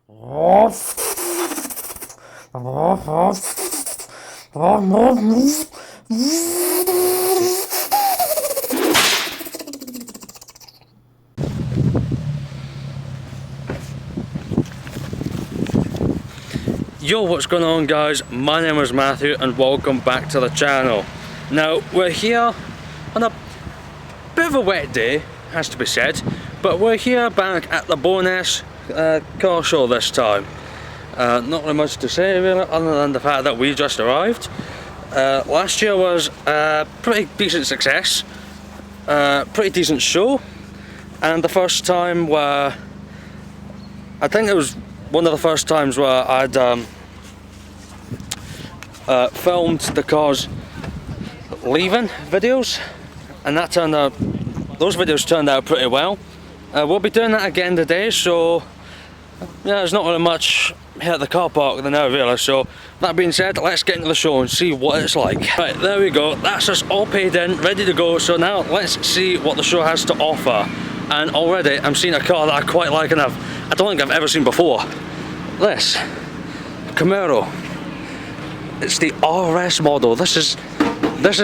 Yo, what's going on guys? My name is Matthew and welcome back to the channel. Now, we're here on a bit of a wet day, has to be said, but we're here back at the Bonus car show this time. Not really much to say really, other than the fact that we just arrived. Last year was a pretty decent success, pretty decent show, and the first time where, I think it was one of the first times where I'd filmed the cars leaving videos, and that turned out, those videos turned out pretty well. We'll be doing that again today, so yeah, there's not really much here at the car park now really. So that being said, let's get into the show and see what it's like. Right, there we go, that's us all paid in, ready to go. So now let's see what the show has to offer. And already I'm seeing a car that I quite like, and I don't think I've ever seen before. This Camaro, it's the RS model. This is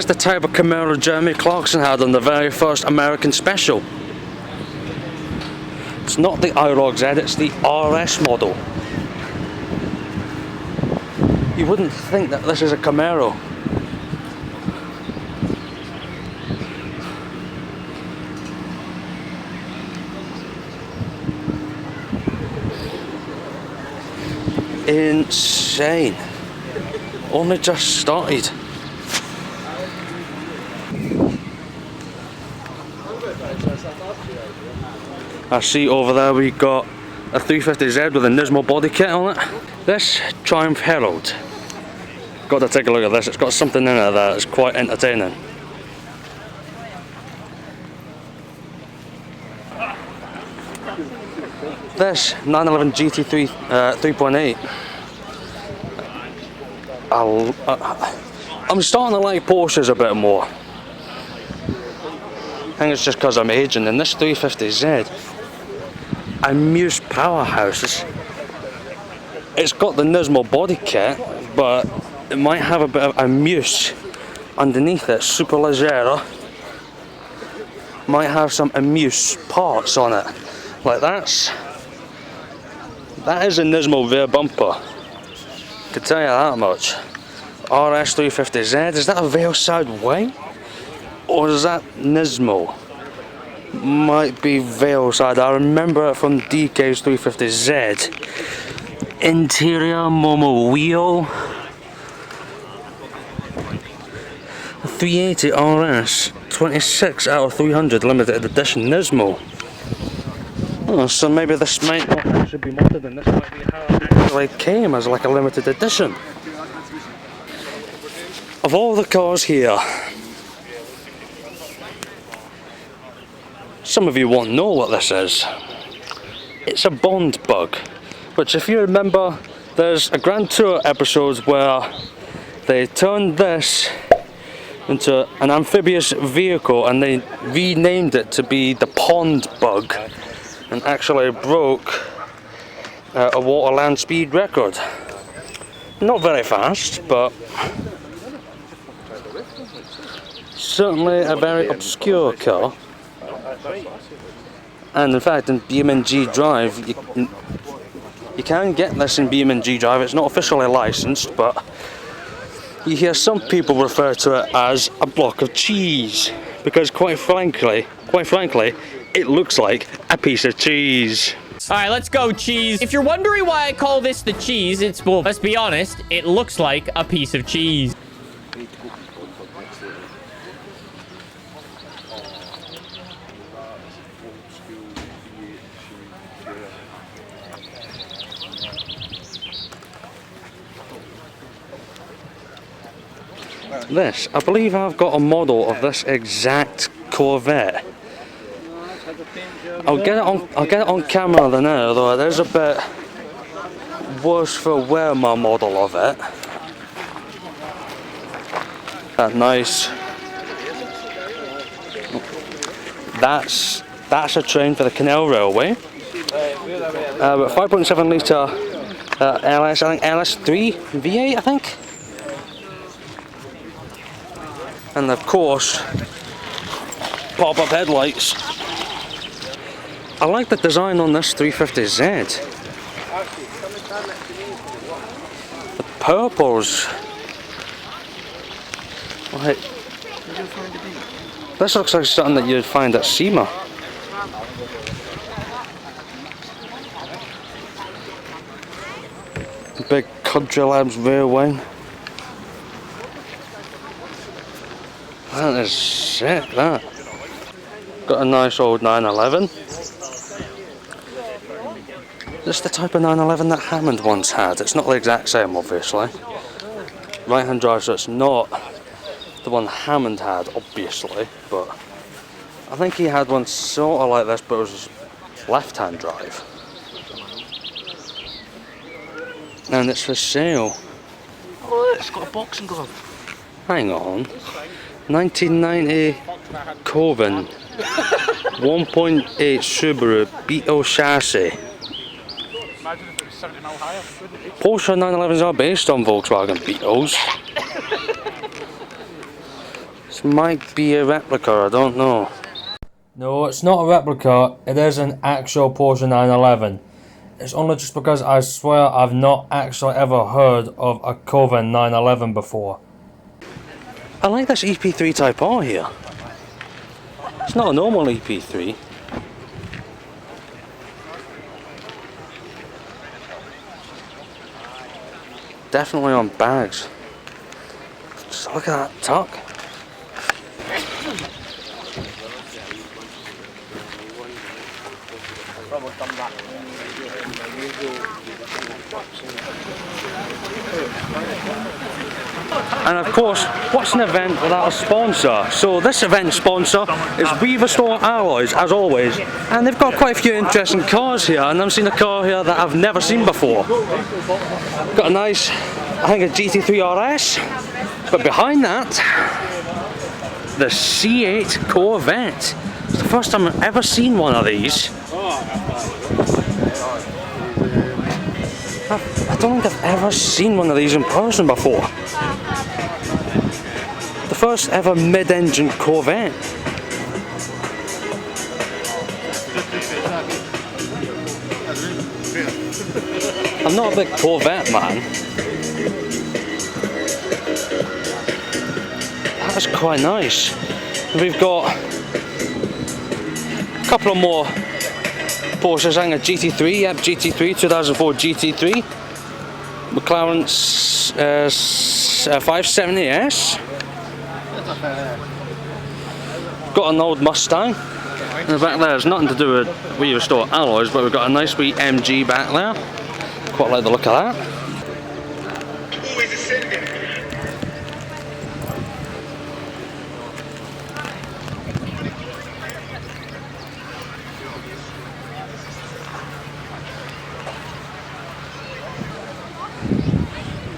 the type of Camaro Jeremy Clarkson had on the very first American special. It's not the IROG Z, it's the RS model. You wouldn't think that this is a Camaro. Insane. Only just started. I see over there we got a 350Z with a Nismo body kit on it. This Triumph Herald. Got to take a look at this, it's got something in it that is quite entertaining. This 911 GT3 3.8. I'm starting to like Porsches a bit more. I think it's just because I'm aging. And this 350Z, a Muse powerhouse. It's got the Nismo body kit, but it might have a bit of a Muse underneath it. Superleggera. Might have some Muse parts on it. Like that is a Nismo rear bumper. Could tell you that much. RS 350Z, is that a Veilside wing? Or is that Nismo? Might be Veilside. I remember it from DK's 350Z. Interior Momo wheel. 380 RS, 26 out of 300 limited edition Nismo. Oh, so maybe this might not actually be modded, and this might be how it actually came as like a limited edition. Of all the cars here, some of you won't know what this is. It's a Bond bug, which if you remember, there's a Grand Tour episode where they turned this into an amphibious vehicle and they renamed it to be the Pond bug, and actually broke a water land speed record. Not very fast, but certainly a very obscure car. And in fact, in BeamNG Drive, you can get this in BeamNG Drive. It's not officially licensed, but you hear some people refer to it as a block of cheese, because quite frankly, it looks like a piece of cheese. Alright, let's go, cheese. If you're wondering why I call this the cheese, it's, well, let's be honest, it looks like a piece of cheese. This, I believe I've got a model of this exact Corvette. I'll get it on camera now, though it is a bit worse for wear, my model of it. Nice. That's a train for the Canal Railway. But 5.7 litre LS, I think LS3 V8, I think. And of course, pop-up headlights. I like the design on this 350Z. The purples. Like, this looks like something that you'd find at SEMA. Big Country Labs rear wing. That is sick, that. Got a nice old 911. This is the type of 911 that Hammond once had. It's not the exact same, obviously. Right hand drive, so it's not the one Hammond had, obviously, but I think he had one sort of like this, but it was left hand drive. And it's for sale. Oh, it's got a boxing glove. Hang on. 1990 Coven 1.8 Subaru Beetle chassis. Imagine if it was 70 mile higher. Porsche 911s are based on Volkswagen Beetles. This might be a replica, I don't know. No, it's not a replica, it is an actual Porsche 911. It's only just because I swear I've not actually ever heard of a Coven 911 before. I like this EP3 Type R here. It's not a normal EP3. Definitely on bags. Just look at that tuck. And of course, what's an event without a sponsor? So this event sponsor is WHEATHER Store Alloys, as always. And they've got quite a few interesting cars here, and I've seen a car here that I've never seen before. Got a nice, I think a GT3 RS, but behind that, the C8 Corvette. It's the first time I've ever seen one of these. I don't think I've ever seen one of these in person before. The first ever mid-engine Corvette. I'm not a big Corvette man. That's quite nice. We've got a couple of more Porsches, I think a GT3, yep, GT3, 2004 GT3. McLaren's 570S. Got an old Mustang. In the back there, it's nothing to do with WHEATHER Store Alloys, but we've got a nice wee MG back there. Quite like the look of that.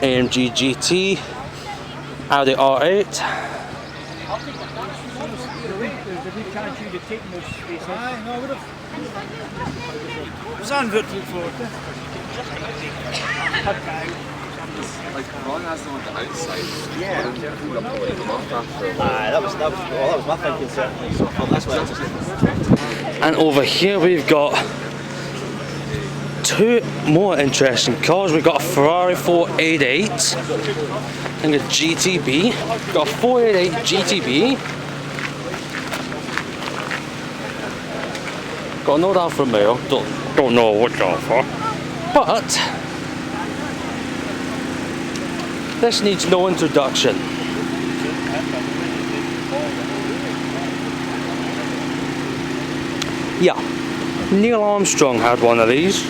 AMG GT, Audi R8. Was that virtual for? Like Ron has them on the outside. Yeah. That was my thinking certainly. So that's why I just. And over here we've got two more interesting cars. We've got a Ferrari 488 and a GTB. Got a 488 GTB. Got an old Alfa Romeo. Don't know which Alfa, but this needs no introduction. Yeah, Neil Armstrong had one of these.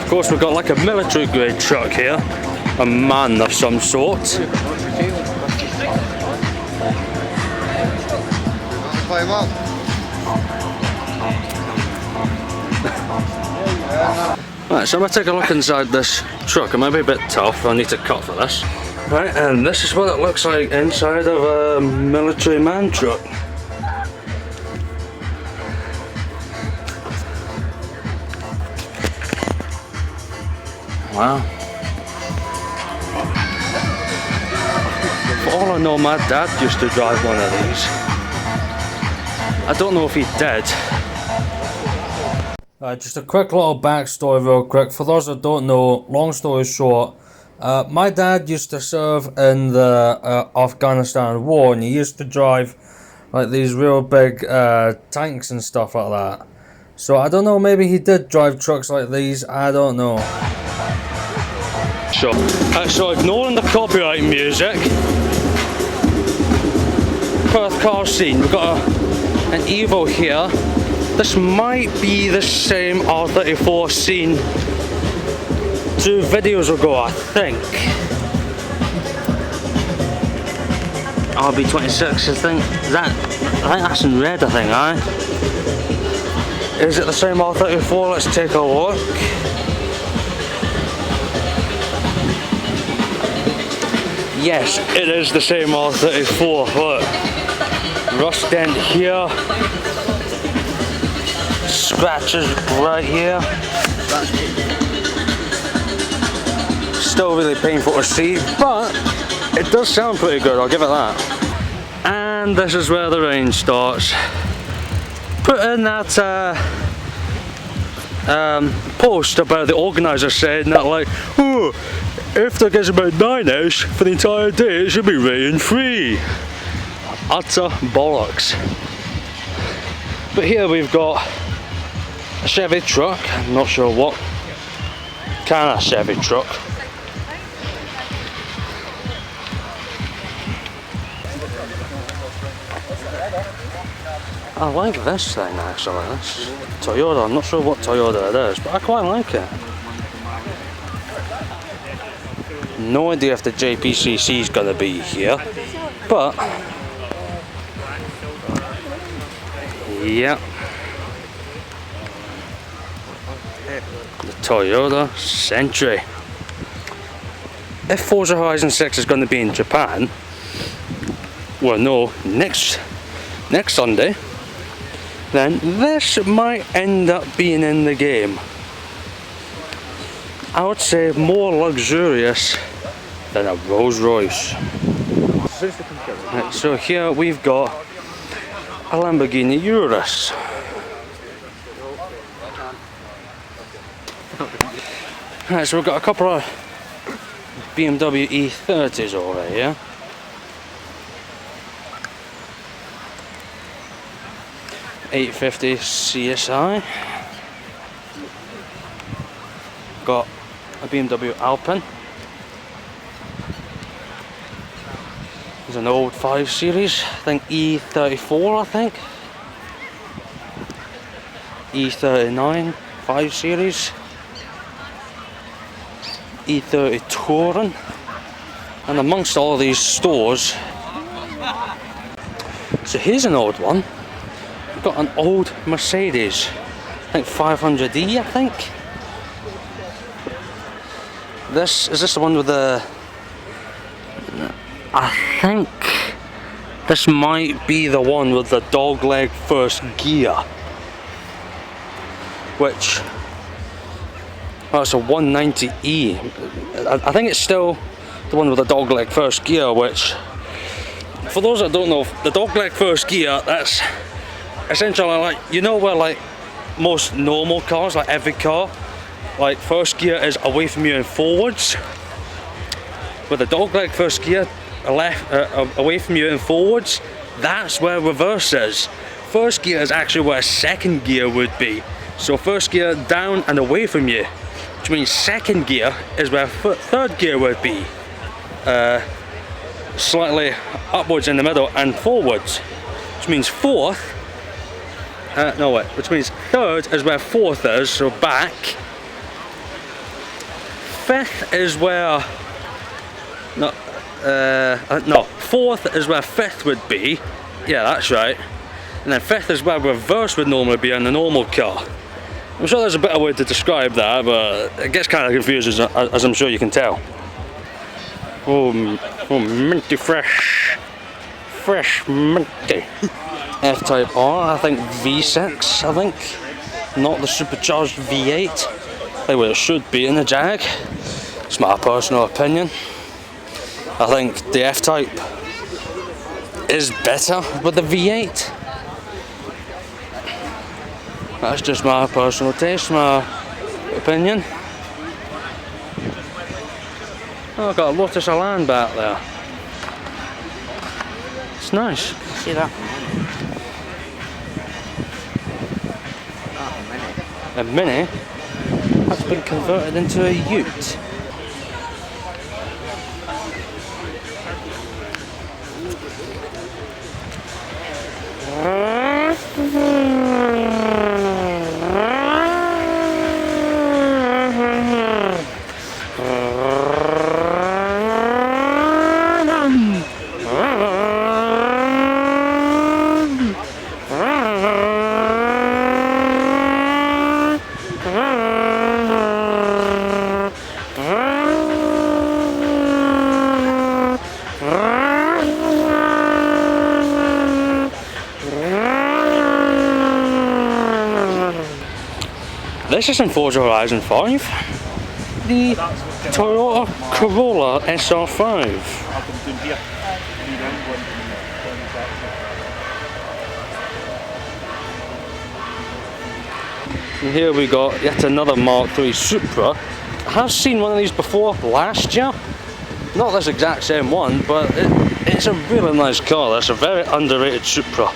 Of course, we've got like a military grade truck here, a man of some sort. Right, so I'm going to take a look inside this truck. It might be a bit tough, I need to cut for this. Right, and this is what it looks like inside of a military man truck. Wow. For all I know, my dad used to drive one of these. I don't know if he did. Just a quick little backstory real quick. For those that don't know, long story short, my dad used to serve in the Afghanistan war, and he used to drive like these real big tanks and stuff like that. So I don't know, maybe he did drive trucks like these, I don't know. So ignoring the copyright music, Perth car scene, we've got an Evo here. This might be the same R34 scene 2 videos ago, I think. RB26, I think that's in red, I think, aye? Is it the same R34? Let's take a look. Yes, it is the same R34, look. Rust dent here. Scratches right here. Still really painful to see, but it does sound pretty good, I'll give it that. And this is where the rain starts. Put in that post about the organiser saying that, like, oh, if there gets about 9ish for the entire day, it should be rain free. Utter bollocks. But here we've got a Chevy truck. I'm not sure what kind of Chevy truck. I like this thing actually, this Toyota. I'm not sure what Toyota it is, but I quite like it. No idea if the JPCC is going to be here, but yeah, the Toyota Century. If Forza Horizon 6 is going to be in Japan, well, no, next Sunday, then this might end up being in the game. I would say more luxurious than a Rolls Royce. Right, so here we've got a Lamborghini Urus. Right, so we've got a couple of BMW E30s over here. $850 CSI. Got a BMW Alpine. There's an old 5 Series, I think E34, I think. E39, 5 Series. E30 Touring. And amongst all these stores, so here's an old one. We've got an old Mercedes, I think 500E, I think. Is this the one with the, I think this might be the one with the dogleg first gear, which, oh, it's a 190E. I think it's still the one with the dogleg first gear, which, for those that don't know, the dogleg first gear, that's essentially like, you know where like most normal cars, like every car, like first gear is away from you and forwards. With the dogleg first gear away from you and forwards, that's where reverse is. First gear is actually where second gear would be. So first gear down and away from you, which means second gear is where third gear would be. Slightly upwards in the middle and forwards, which means fourth. Which means third is where fourth is, so back. Fifth is where, fourth is where fifth would be. Yeah, that's right. And then fifth is where reverse would normally be in a normal car. I'm sure there's a better way to describe that, but it gets kind of confusing, as I'm sure you can tell. Oh, minty fresh. Fresh minty. F-Type R, I think V6, not the supercharged V8. like what it should be in a Jag. It's my personal opinion. I think the F-Type is better with the V8. That's just my personal taste, my opinion. Oh, I've got a Lotus Elan back there. It's nice. See that? A Mini has been converted into a Ute. This is in Forza Horizon 5, the Toyota Corolla SR5. And here we got yet another Mark III Supra. I have seen one of these before last year. Not this exact same one, but it's a really nice car. That's a very underrated Supra.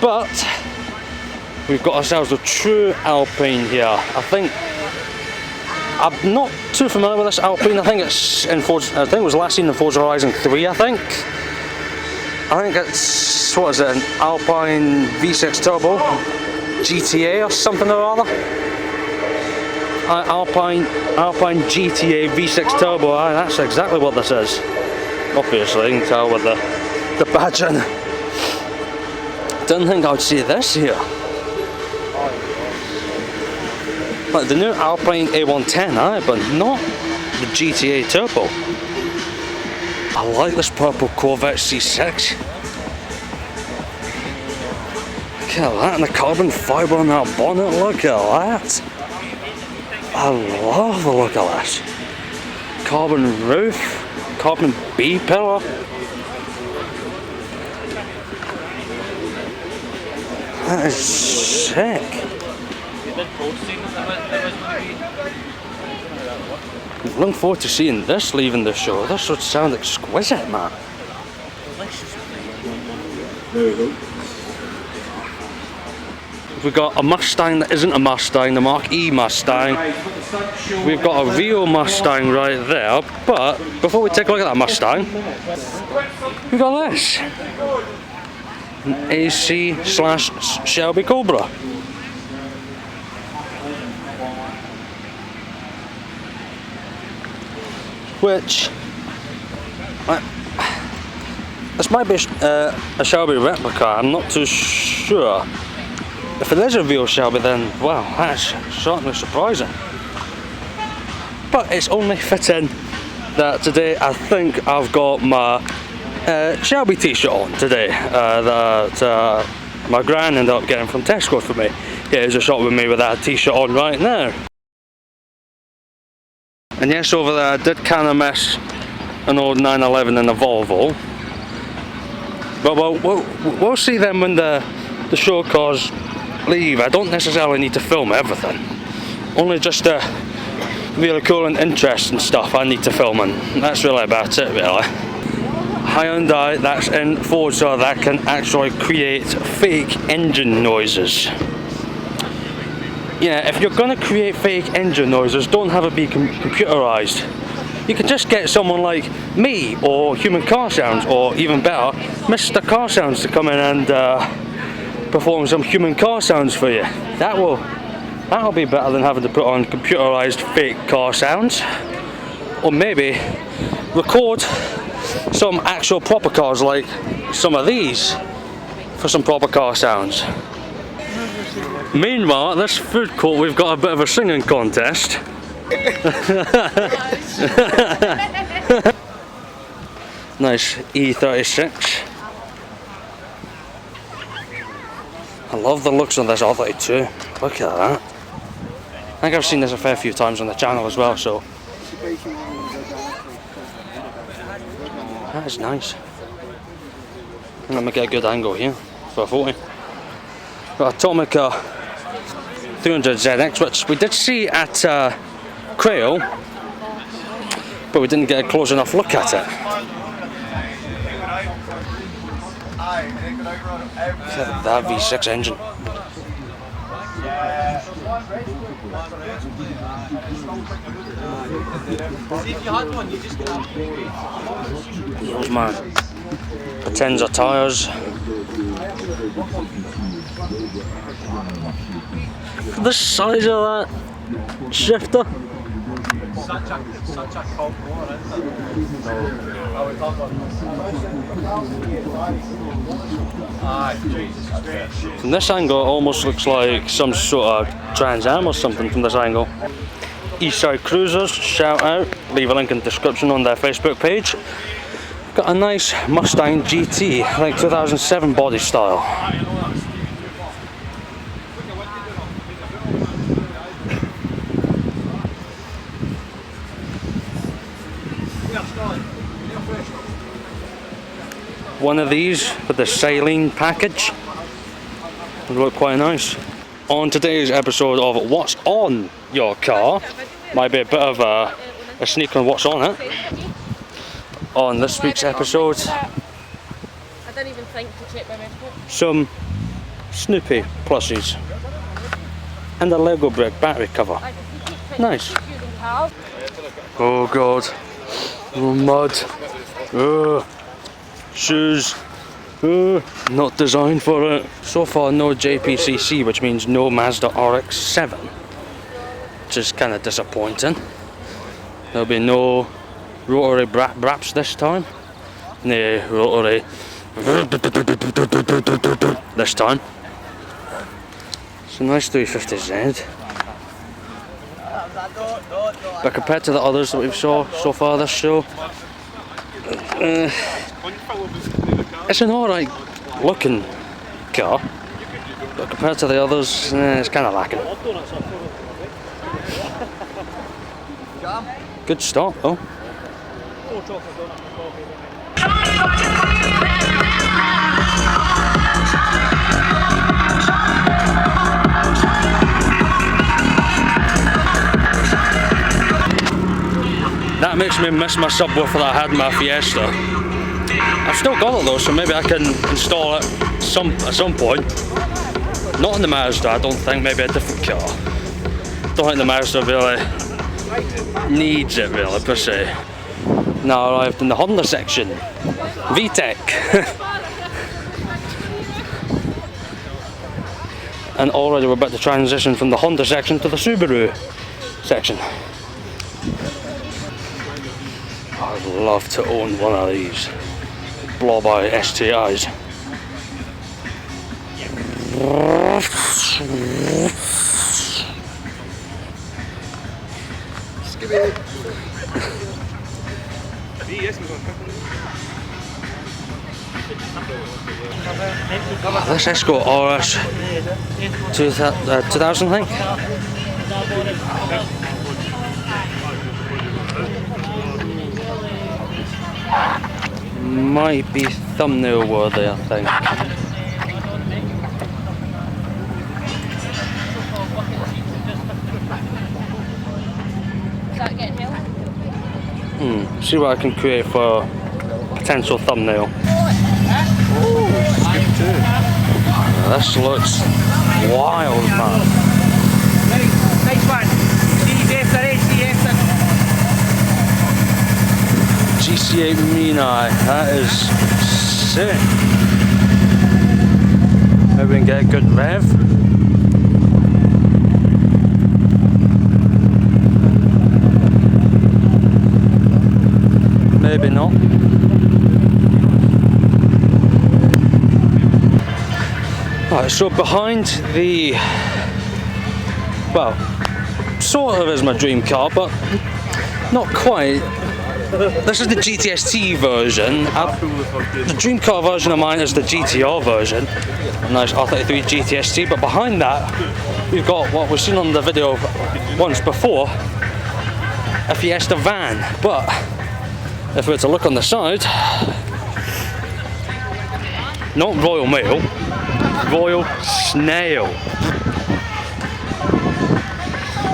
But we've got ourselves a true Alpine here. I think I'm not too familiar with this Alpine. I think it's in Forza, I think it was last seen in Forza Horizon 3. I think it's, what is it, an Alpine V6 Turbo GTA or something or other. Alpine GTA V6 Turbo. That's exactly what this is. Obviously, you can tell with the badging. Didn't think I would see this here. Like the new Alpine A110i, but not the GTA Turbo. I like this purple Corvette C6. Look at that, and the carbon fibre on that bonnet, look at that. I love the look of this. Carbon roof, carbon B-pillar. That is sick. I'm looking forward to seeing this leaving the show. This would sound exquisite, man. We've got a Mustang that isn't a Mustang, the Mark E Mustang. We've got a real Mustang right there, but before we take a look at that Mustang, we've got this. An AC/Shelby Cobra. Which, this might be a Shelby replica, I'm not too sure. If it is a real Shelby, then wow, that's certainly surprising. But it's only fitting that today I think I've got my Shelby t-shirt on today that my gran ended up getting from Tesco for me. Here's a shot with me with that t-shirt on right now. And yes, over there I did kind of miss an old 911 in a Volvo. But we'll see them when the show cars leave. I don't necessarily need to film everything. Only just the really cool and interesting stuff I need to film, and that's really about it really. Hyundai that's in Forza that can actually create fake engine noises. Yeah, if you're gonna create fake engine noises, don't have it be computerized. You can just get someone like me, or Human Car Sounds, or even better, Mr. Car Sounds to come in and perform some human car sounds for you. That'll be better than having to put on computerized fake car sounds. Or maybe record some actual proper cars, like some of these, for some proper car sounds. Meanwhile, at this food court we've got a bit of a singing contest. Nice E36. I love the looks of this R32. Look at that. I think I've seen this a fair few times on the channel as well, so that is nice. I'm gonna get a good angle here for a 40. Got Atomica 300ZX, which we did see at Crail, but we didn't get a close enough look at it. That V6 engine. Those man Potenza tyres. The size of that shifter. Such a cold water, isn't it? From this angle, it almost looks like some sort of Trans Am or something from this angle. Eastside Cruisers, shout out. Leave a link in the description on their Facebook page. Got a nice Mustang GT, like 2007 body style. One of these with the saline package would look quite nice. On today's episode of What's On Your Car, might be a bit of a sneak on what's on it. On this week's episode, I don't even think to check my medical. some Snoopy plushies and a Lego brick battery cover. Nice. Oh god. Oh, mud. Shoes. Not designed for it. So far no JPCC, which means no Mazda RX-7, which is kind of disappointing. There'll be no rotary braps this time. No rotary this time. It's a nice 350Z. But compared to the others that we've saw so far this show, it's an alright looking car, but compared to the others, it's kind of lacking. Good start though. That makes me miss my subwoofer that I had in my Fiesta. I've still got it though, so maybe I can install it at some point. Not in the Mazda, I don't think, maybe a different car. Don't think the Mazda really needs it really, per se. Now arrived in the Honda section. VTEC. And already we're about to transition from the Honda section to the Subaru section. I'd love to own one of these blow-by STIs. This Escort RS 2000, I think. Might be thumbnail worthy, I think. Is that getting held? See what I can create for a potential thumbnail. This looks wild, man. Nice one. GC8 Mini, that is sick. Maybe we can get a good rev. Maybe not. Right, so behind the, well, sort of is my dream car, but not quite. this is the GTST version. The dream car version of mine is the GTR version. A nice R33 GTST, but behind that, we've got what we've seen on the video once before, a Fiesta van. But if we were to look on the side, not Royal Mail, Royal Snail.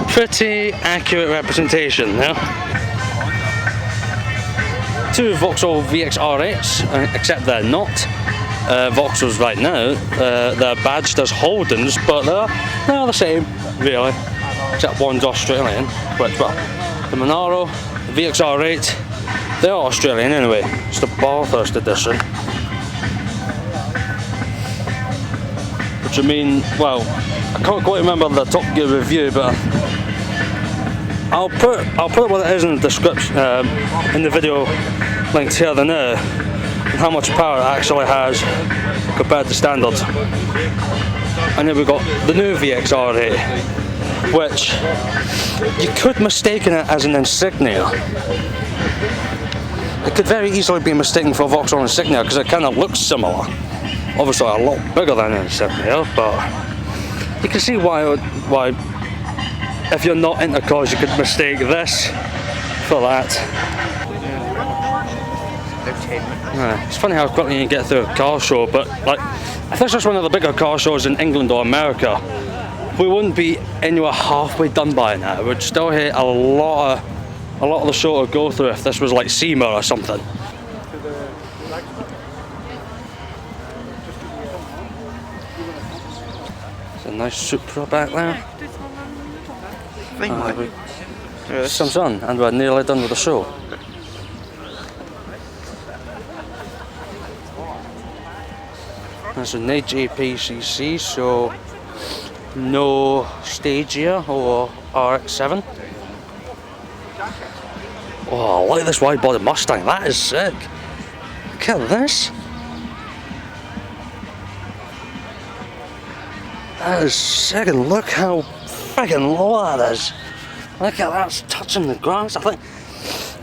Pretty accurate representation there. Two Vauxhall VXR8s, except they're not Vauxhalls right now. They're badged as Holdens, but they're the same, really, except one's Australian. Which, well, the Monaro, the VXR8, they're Australian anyway. It's the Bathurst edition. Which I mean, well, I can't quite remember the Top Gear review, but I'll put what it is in the description, in the video linked here and there, and how much power it actually has compared to standard. And then we've got the new VXR8, which you could mistake it as an Insignia. It could very easily be mistaken for a Vauxhall Insignia because it kind of looks similar. Obviously a lot bigger than an Insignia, but you can see why if you're not into cars you could mistake this for that. It's funny how quickly you can get through a car show, but like, if this was one of the bigger car shows in England or America, we wouldn't be anywhere halfway done by now. We'd still hit a lot of the show to go through if this was like SEMA or something. It's a nice Supra back there. Some sun, and we're nearly done with the show. There's an APPCC, so no Stagia or RX-7. Oh, I like this wide body Mustang, that is sick. Look at this. That is sick, and look how friggin' low that is. Look at that, it's touching the grass. I think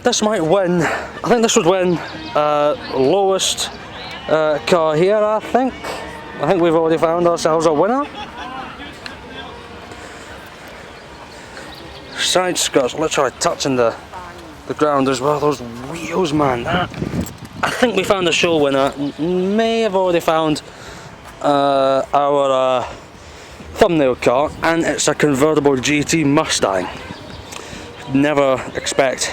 this might win. I think this would win lowest car here, I think. I think we've already found ourselves a winner. Side skirts literally touching the ground as well. Those wheels, man. I think we found a show winner. May have already found our thumbnail car, and it's a convertible GT Mustang. Never expect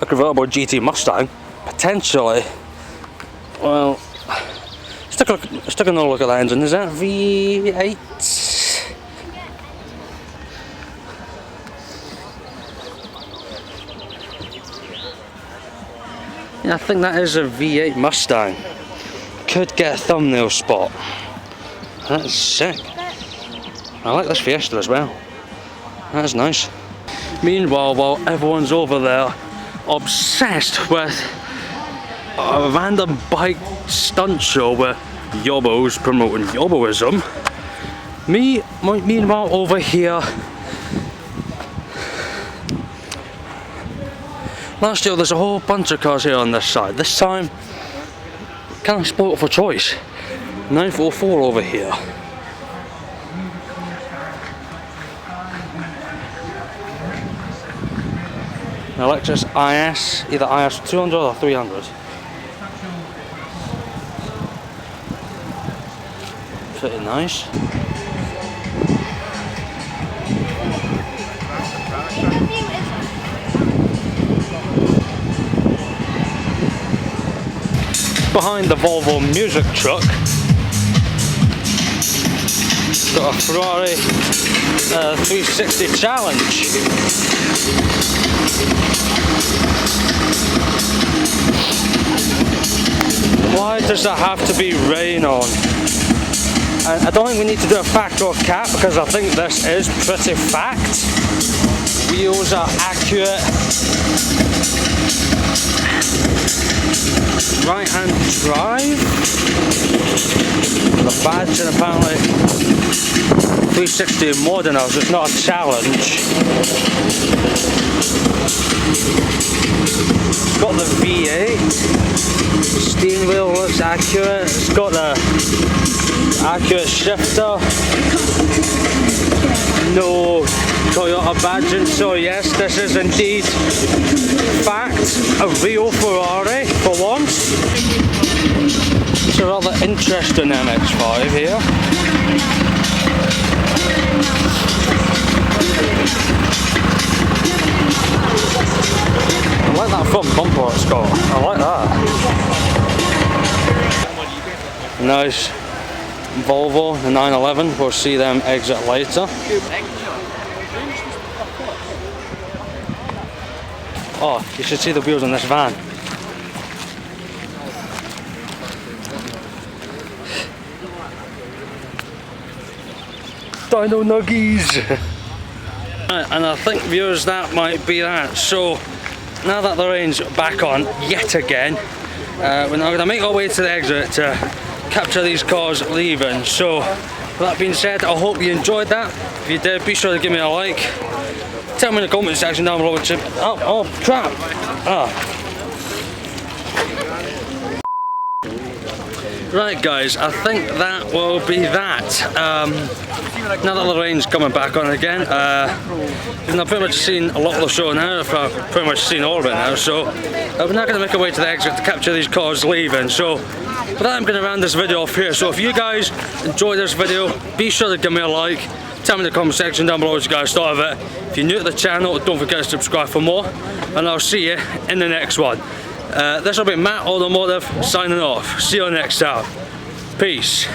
a convertible GT Mustang potentially. Well, let's take another look at that engine. Is that V8? Yeah, I think that is a V8 Mustang. Could get a thumbnail spot. That is sick. I like this Fiesta as well. That is nice. Meanwhile, while everyone's over there obsessed with a random bike stunt show where Yobo's promoting Yoboism, meanwhile over here, last year there's a whole bunch of cars here on this side. This time, kind of spoiled for choice. 944 over here. An Lexus IS, either IS 200 or 300. Pretty nice. Behind the Volvo music truck, got a Ferrari 360 Challenge. Why does there have to be rain on? I don't think we need to do a fact or cap because I think this is pretty fact. Wheels are accurate. Right hand drive. The badge, and apparently 360 modern house, it's not a challenge. got the V8. Steering wheel looks accurate. It's got the accurate shifter. No Toyota badging, so yes, this is indeed fact a real Ferrari for once. It's a rather interesting MX-5 here. I like that front bumper it's got. I like that. Nice Volvo, the 911. We'll see them exit later. Oh, you should see the wheels on this van. Dino Nuggies! Right, and I think, viewers, that might be that. So, now that the rain's back on yet again, we're now going to make our way to the exit to capture these cars leaving. So, with that being said, I hope you enjoyed that. If you did, be sure to give me a like. Tell me in the comment section down below what you... Oh crap! Right guys, I think that will be that. Now that the rain's coming back on again, I've pretty much seen a lot of the show now, I've pretty much seen all of it now, so we're now going to make our way to the exit to capture these cars leaving. So with that, I'm going to round this video off here. So if you guys enjoyed this video, be sure to give me a like. Tell me in the comment section down below what you guys thought of it. If you're new to the channel, don't forget to subscribe for more, and I'll see you in the next one. This will be Matt Automotive signing off. See you next time. Peace.